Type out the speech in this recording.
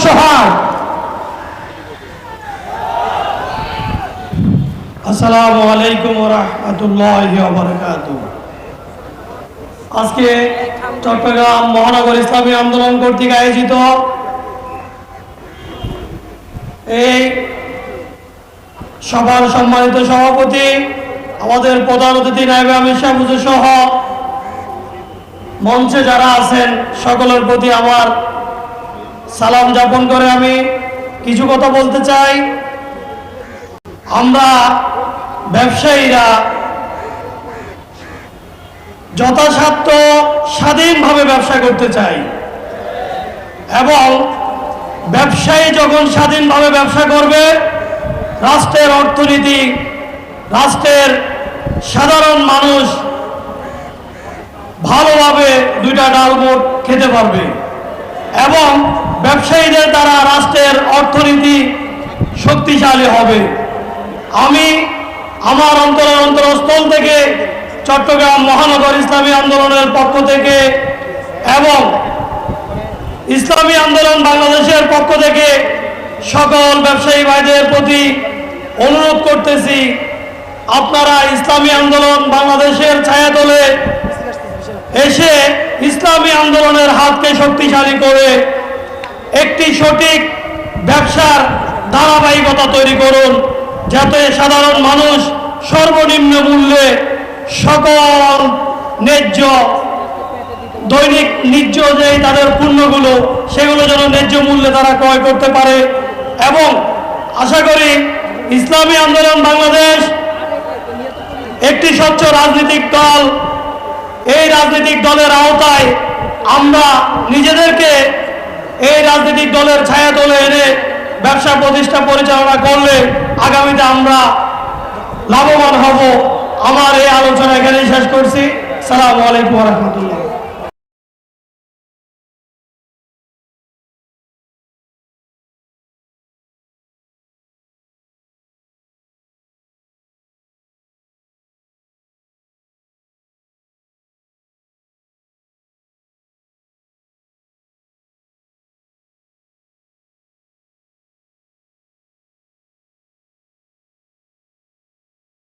অসহায়। আসসালামু আলাইকুম ওয়া রাহমাতুল্লাহি ওয়া বারাকাতুহু। আজকে চট্টগ্রাম মহানগর ইসলামী আন্দোলন কর্তৃক আয়োজিত এই সভার সম্মানিত সভাপতি আমাদের প্রধান অতিথি নায়েবে আমির শাহ হুজুর সহ মঞ্চে যারা আছেন সকলের প্রতি আমার সালাম যাপন করে আমি কিছু কথা বলতে চাই। আমরা ব্যবসায়ীরা যথাসাধ্য স্বাধীনভাবে ব্যবসা করতে চাই এবং ব্যবসায়ী যখন স্বাধীনভাবে ব্যবসা করবে রাষ্ট্রের অর্থনীতি, রাষ্ট্রের সাধারণ মানুষ ভালোভাবে দুইটা ডালমুট খেতে পারবে এবং ব্যবসায়ীদের দ্বারা রাষ্ট্রের অর্থনীতি শক্তিশালী হবে। আমি আমার অন্তরস্থল থেকে চট্টগ্রাম মহানগর ইসলামী আন্দোলনের পক্ষ থেকে এবং ইসলামী আন্দোলন বাংলাদেশের পক্ষ থেকে সকল ব্যবসায়ী ভাইদের প্রতি অনুরোধ করতেছি, আপনারা ইসলামী আন্দোলন বাংলাদেশের ছায়াতলে এসে ইসলামী আন্দোলনের হাতকে শক্তিশালী করে একটি সঠিক ব্যবসার ধারাবাহিকতা তৈরি করুন, যাতে সাধারণ মানুষ সর্বনিম্ন মূল্যে সকল ন্যায্য দৈনিক ন্যায্য যে তাদের পণ্যগুলো সেগুলো যেন ন্যায্য মূল্যে তারা ক্রয় করতে পারে। এবং আশা করি ইসলামী আন্দোলন বাংলাদেশ একটি স্বচ্ছ রাজনৈতিক দল, এই রাজনৈতিক দলের আওতায় আমরা নিজেদেরকে এই রাজনৈতিক দলের ছায়াতলে এনে ব্যবসা প্রতিষ্ঠা পরিচালনা করলে আগামীতে আমরা লাভবান হব। আমার এই আলোচনা এখানেই শেষ করছি। আসসালামু আলাইকুম ওয়া রাহমাতুল্লাহ।